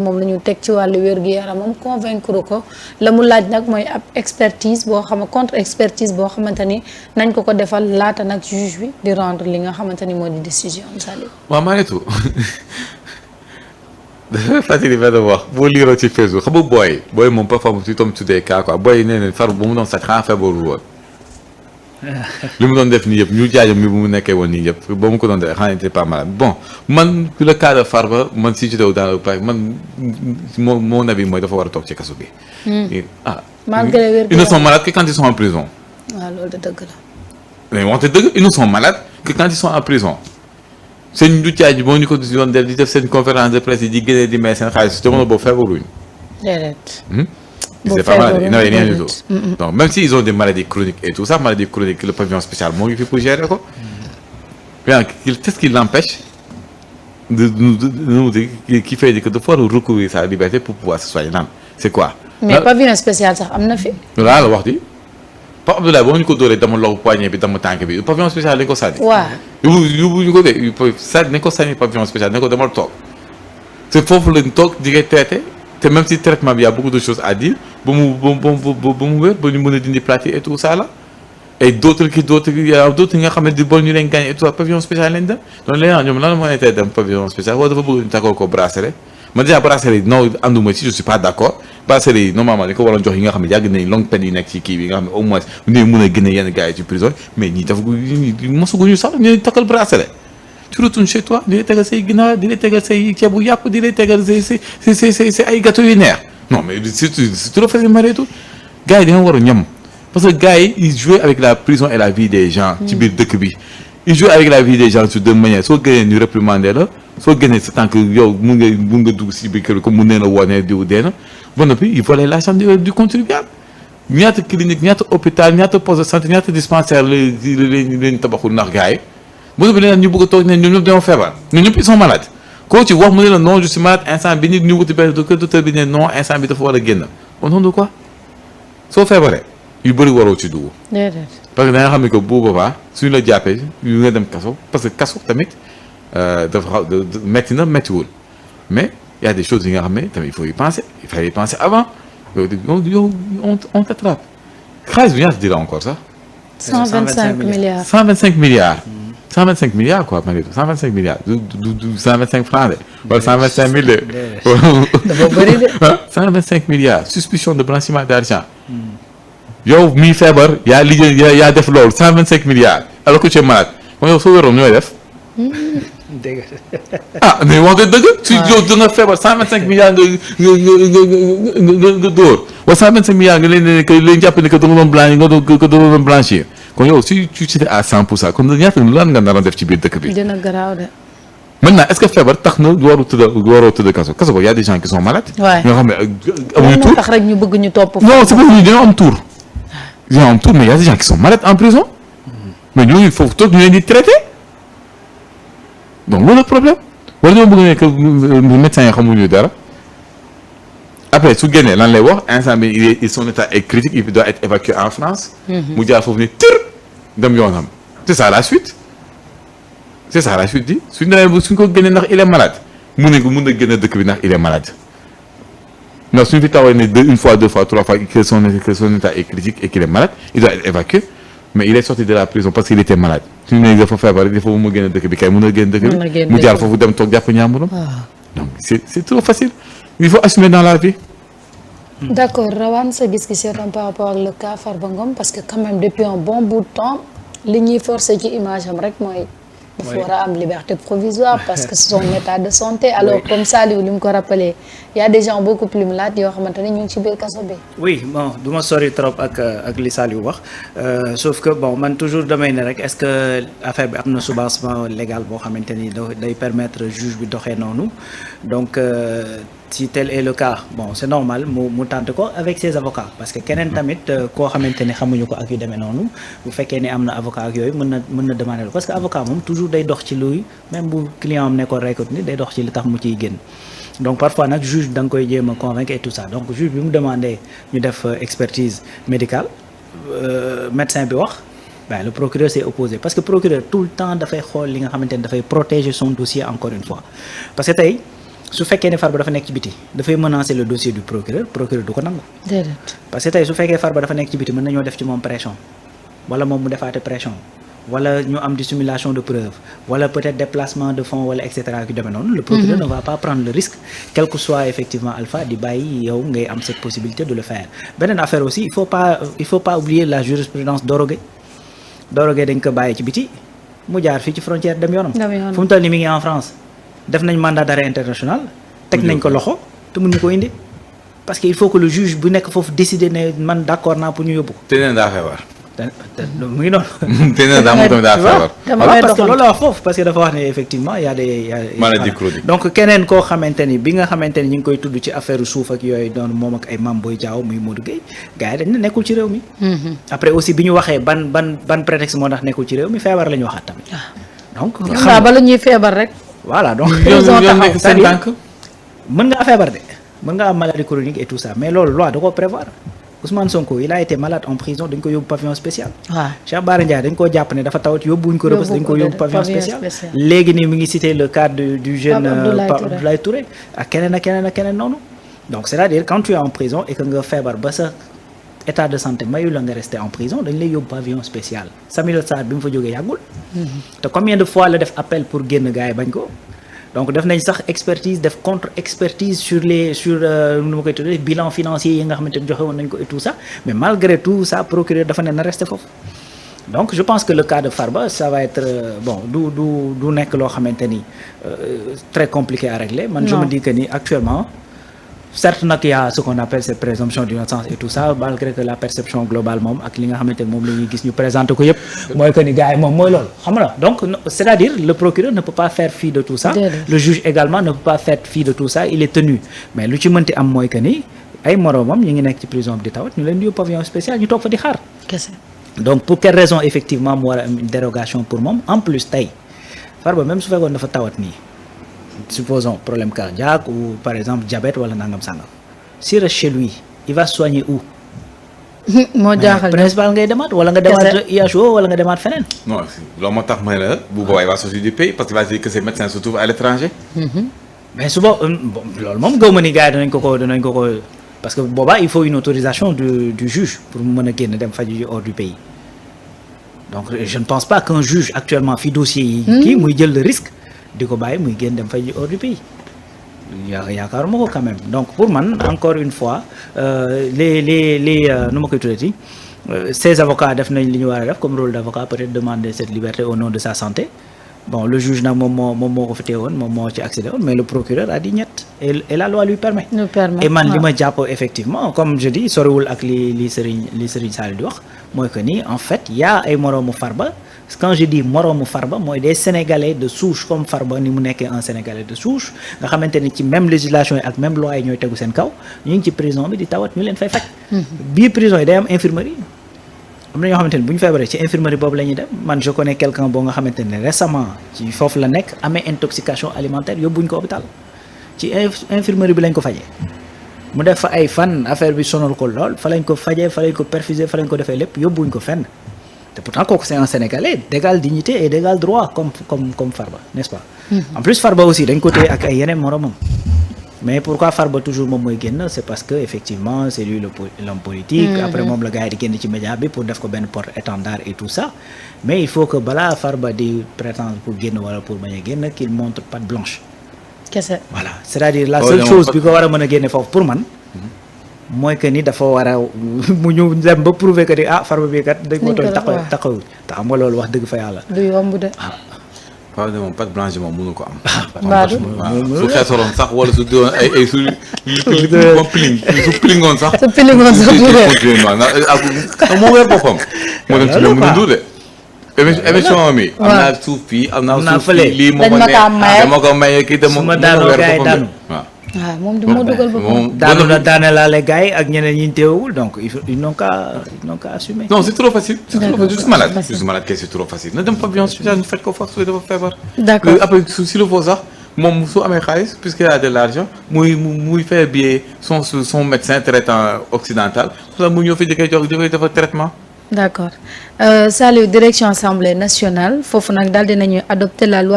moom la ñu teg ci wàllu wér-gu-yaramam convaincre ko la mu laaj nag mooy ab expertise boo xam contre expertise boo xamante ni nañ ko defal laata nag juge bi di rendre li nga xamante ni moo di décision am Saliou. waaw maa ngi tudd dafa fàttali benn wax boo liiroo ci Facebook xam nga booy moom parfois mu si tom tuddee cas quoi booy nee nañ far bu mu doon sàcc xanaa feebarul woon. li mu doon def nii yëpp ñu jaajëm mi bu mu nekkee woon nii yëpp ba mu ko doon def xanaa n'était pas malade bon man le cas de Farba man si j'étais dans le parc man mon avis mooy dafa war a toog ci kaso bi. malgré wér ils ne sont malades que quand ils sont en prison. waaw loolu de dëgg la. mais wante dëgg ils ne sont malades que quand ils sont en prison. seen du caaj boo ñu ko doon def di def seen conférence de presse yi di génnee di may seen xaalis jamono boobu feebaruñ. déedéet. C'est pas mal, ils n'avaient rien du tout. Donc même s'ils ont des maladies chroniques et tout ça, maladies chroniques, le pavillon spécial, moo ngi fi pour gérer ko. Qu'est-ce qui l'empêche qui fait que dafa war a recourir sa liberté pour pouvoir se soigner naan c'est quoi. mais pavillon spécial sax am na fi. loolu la wax di Pape Abdoulaye boo ñu ko dóoree dama loxo poignet bi dama tànk bi pavillon spécial dañ ko sànni. waaw yóbbu ñu ko de sànni nañ ko sànni pavillon spécial nañ ko demal toog c'est foofu lañ toog di ngay traité. te même si traitement bi y a beaucoup de choses à dire ba mu wér ba ñu mën a dindi plate et tout ça là et d'autres nga xam ne di bon ñu leen gagné et tout ça pavillon spécial lañ dem donc léegi ñoom lan moo ne tey dem pavillon spécial wala dafa bëgg ñu takkoo ko bracelet man déjà bracelet yi non ànduma ci je suis pas d'accord bracelet yi normalement dañ ko waroon jox yi nga xam ne yàgg nañ longue peine yi nekk ci kii bi nga xam ne au moins ñu mën a génne yenn gars yi ci prison mais ñii dafa mosuguñu sax ñu takkal bracelet tu retournes chez toi di lay tegal say ginaar di lay tegal say ceebu yàpp di lay tegal say ay gâteau yu neex non mais c'est trop facile maré tout gars yi dañoo war a ñam parce que gars yi ils jouent avec la prison et la vie des gens ci biir dëkk bi ils jouent avec la vie des gens sur deux manières soo génnee ñu réprimander la soo génnee sa tànk yow mun nga dugg si biir kër comme mun nee na wone diw dee na ba noppi il volait l'argent du contribuable ñaata clinique ñaata hôpital ñaata poste de santé ñaata dispensaire leen tabaxul ndax gars yi bu bi leen ñu bëgg a toog ne ñoom ñëpp dañoo feebar ñoom ñëpp ils sont malades koo ci wax mu ne la non je suis malade instant bi nit ñu wuti benn docteur bi ne non instant bi dafa war a génn au nom de quoi soo feebaree yu bëri waroo ci dugg. parce que da nga xam ne que bu boobaa suñu la jàppee yu nga dem kaso parce que kaso tamit dafa métti na méttiwul mais y a des choses yi nga xam ne tamit il faut y penser il fallait y penser avant yow on t'attrape xaalis bi ñaata dira encore sax. 125 milliards 125 milliards. 125 milliards quoi Marie 125 milliards du 125 francs de wala 125 000 de. dafa bëri de. 125 milliards suspicion de blanchiment d'argent. yow mii feebar yaa liggéey yaa def loolu 125 milliards alors que tu es malade kon yow soo wéroon ñooy def. dégg mais wax dëgg. su yow da nga feebar 125 milliards nga dóor wala 125 milliards nga leen jàpp ne que dama doon blanchir. kon yow si tu étais à 100% kon ñaata lan nga naroon def ci biir dëkk bi. dina garaaw de. maintenant est-ce que feebar tax na waroo tëdd kaso ko y a des gens qui sont malades. waay ñoo xam ne amuñu tour tax rek ñu bëgg ñu topp. non c'est pas ñu dañoo am tour. dañoo am tour mais y a des gens qui sont malades en prison. mais ñooñu foofu toog ñu leen di traité. donc loolu la problème wala ñoo bëgg ne que médecins yi xamuñu dara. après su génnee lan lay wax instant bi son état est critique il doit être évacué en France. mu jaar foofu ni tër dem yoonam. c'est ça la suite di suñ ko génnee ndax il est malade mun na génne dëkk bi ndax il est malade. non suñu fi tawee ne une fois deux fois trois fois que son état est critique et qu'il est malade il doit être évacué mais il est sorti de la prison parce qu'il était malade suñu ne dafa feebar il faut mu génne dëkk bi kay mun na génne dëkk bi mu jaar foofu dem toog jàpp ñaamuram. donc c'est trop facile. il faut assumer dans la vie. D'accord Rawane sa gis-gis par rapport ak le cas Farba Ngom parce que quand même depuis un bon bout de temps li ñuy forcer ci image am rek mooy. dafa war a am liberté provisoire parce que son état de santé. alors comme Saliou li mu ko rappelé y a des gens beaucoup plus malades yoo xamante ne ñu ngi ci biir kaso bi. oui bon du ma sori trop ak li Saliou wax sauf que bon man toujours damay ne rek est-ce que affaire bi am na soubassement légal boo xamante ni day permettre juge bi doxee noonu donc. si tel est le cas bon c'est normal mu tente ko avec ses avocats parce que keneen tamit koo xamante ni xamuñu ko ak yu demee noonu bu fekkee ne am na avocat ak yooyu mën na demander parce que avocat moom toujours day dox ci luy même bu client am nekkoon reykot ni day dox ci li tax mu ciy génn donc parfois nag juge da nga koy jéem a convaincre et tout ça donc juge bi mu demandé ñu def expertise médicale médecin bi wax ben le procureur s'est opposé parce que procureur tout le temps dafay xool li nga xamante ni dafay protéger son dossier encore une fois parce que tey su fekkee ne Farba dafa nekk ci biti dafay menacer le dossier du procureur du ko nangu. déedéet. parce que tey su fekkee Farba dafa nekk ci biti mën nañoo def ci moom pression wala moom mu defaate pression wala ñu am dissimulation de preuve wala peut-être déplacement de fonds wala et cetera yu demee noonu. le procureur ne va pas prendre le risque quel que soit effectivement Alpha di bàyyi yow ngay am cette possibilité de le faire. beneen affaire aussi il faut pas oublier la jurisprudence Doro Gueye dañ ko bàyyi ci biti mu jaar fii ci frontière dem yoonam. fu mu toll nii mi ngi en France. def nañ mandat d'arrêt international teg nañ ko loxo te mun ñu ko indi parce que il faut que le juge bu nekk foofu décider ne man d'accord naa pour ñu yóbbu ko. te nee daa feebar. mu ngi noonu. te nee daa moom tamit daa feebar. voilà parce que loolu la wax foofu parce que dafa wax ne effectivement y a des maladie chronique. donc keneen koo xamante ni bi nga xamante ni ñu ngi koy tudd ci affaire suuf ak yooyu doon moom ak ay Mame Boye Diao muy Modou Gueye gars yi dañ ne nekkul ci réew mi. après aussi bi ñu waxee ban prétexte moo tax nekkul ci réew mi feebar la ñu waxaat tamit. donc xam bala ñuy feebar rek. voilà donc mën nga feebar de mën nga am maladie chronique et tout ça mais loolu loi da ko prévoir Ousmane Sonko il a été malade en prison dañ ko yóbbu pavillon spécial. waaw Cheikh Bara Ndiaye dañ koo jàpp ne dafa tawat yóbbuwuñ ko Rebeuss dañ ko yóbbu pavillon spécial. léegi nii mi ngi cité le cas du jeune Abdoulaye Touré ak keneen noonu. donc c'est-à-dire quand tu es en prison et que nga feebar ba sa état de santé mayu la nga rester en prison dañ lay yóbbu pavillon spécial Samuel Sarr bi mu fa jógee yàggul. te combien de fois la def appel pour génn gars yi bañ ko. donc def nañ sax expertise def contre-expertise sur nu ma koy tuddee bilan financier yi nga xamante ni joxe woon nañ ko et tout ça mais malgré tout ça procureur dafa ne na rester foofu. donc je pense que le cas de Farba ça va être du nekk loo xamante ni très compliqué à régler. man je me dis que ni actuellement. certes nag y a ce qu'on appelle cette présomption d'innocence et tout ça malgré que la perception globale moom ak li nga xamante ne moom la ñuy gis ñu présenté ko yëpp mooy que ni gars yi moom mooy loolu xam nga donc c'est-à-dire le procureur ne peut pas faire fi de tout ça le juge également ne peut pas faire fi de tout ça il est tenu mais lu ci mënti am mooy que ni ay moroomam ñu ngi nekk ci prison bi di tawat ñu leen di yóbbu pavillon spécial ñu toog fa di xaar donc pour quelle raison effectivement mu war a am une dérogation pour moom en plus tey Farba même su fekkoon dafa tawat nii supposons problème cardiaque ou par exemple diabète wala nangam sangam s'il reste chez lui il va se soigner où. moo jaaxal principal ngay demaat wala nga demaat IHO wala nga demaat feneen. non loolu moo tax may la bu boobaa il va sortir du pays parce qu'il va dire que ces médecins se trouvent à l'étranger. mais suba loolu moom gëw ma ni gars yi danañ ko parce que boobaa il faut une autorisation du juge pour mu mën a génn dem faju ji hors du pays donc je ne pense pas qu'un juge actuellement fi dossier yi. kii muy jël le risque. di ko bàyyi muy génn dem fay ji hors du pays yaakaaruma ko quand même donc pour man encore une fois les nu ma koy tuddati ces avocats def nañ li ñu war a def comme rôle d'avocat peut-être demander cette liberté au nom de sa santé bon le juge nag moom moo ko fi teewoon moom moo ci accédé woon mais le procureur a dit ñett et la loi lui permet et man li ma jàpp effectivement comme je dis soriwul ak li Serigne Sall di wax mooy que ni en fait y a ay moroomu Farba quand je dis moroomu Farba mooy des Sénégalais de souche comme Farba ni mu nekkee un Sénégalais de souche nga xamante ni ci même législation yi ak même loi yi ñooy tegu seen kaw ñu ngi ci prison bi di tawat ñu leen fay faj biir prison yi day am infirmerie am na ñoo xamante ni bu ñu feebaree ci infirmerie boobu la ñuy dem man je connais quelqu'un boo nga xamante ne récemment ci foofu la nekk amee intoxication alimentaire yóbbuñ ko hôpital ci infirmerie bi lañ ko fajee mu def fa ay fan affaire bi sonal ko lool fa lañ ko fajee fa lañ ko perfuser fa lañ ko defee lépp yóbbuñ ko fenn te pourtant kooku c'est un Sénégalais d'égale dignité et d'égal droit comme Farba n'est-ce pas en plus Farba aussi dañ ko téye ak ay yeneen moromam mais pourquoi Farba toujours moom mooy génn c'est parce que effectivement c'est lui l'homme politique après moom la gars yi di génn ci média bi pour def ko benn porte-étendard et tout ça mais il faut que balaa Farba di prétendre pour génn wala pour bañ a génn qu'il montre patte blanche kese voilà c'est-à-dire la seule chose bi ko war a mën a génne foofu pour man mooy que ni dafa war a mu ñu dem ba prouver que ni Farba bi kat dañ ko tooñ taxawul te xam nga loolu wax dëgg fa yàlla du yomb de Farba de moom patte blanche moom mënu ko am su xeesaloon sax wala su doon ay su pilingoon sax moo weer boppam moo dem ci la mën a duude émission mi am naa suuf fii am naa suuf fii lii moo dama ko maye kii dama weer boppam waaw moom du moo dugal boppam daane laale gars yi ak ñeneen ñi teewul donc ils n'ont qu'à assumer. non c'est trop facile c'est trop facile juste malade kay c'est trop facile na dem pavillon spécial ñu faj ko fa su dafa feebar. d'accord après s'il le faut sax moom su amee xaalis puisqu'il a de l'argent muy faire billet son médecin traitant occidental mu ñëw fi di koy jox di koy defar traitement. d'accord Saliou direction assemblée nationale foofu nag daal dinañu adopter la loi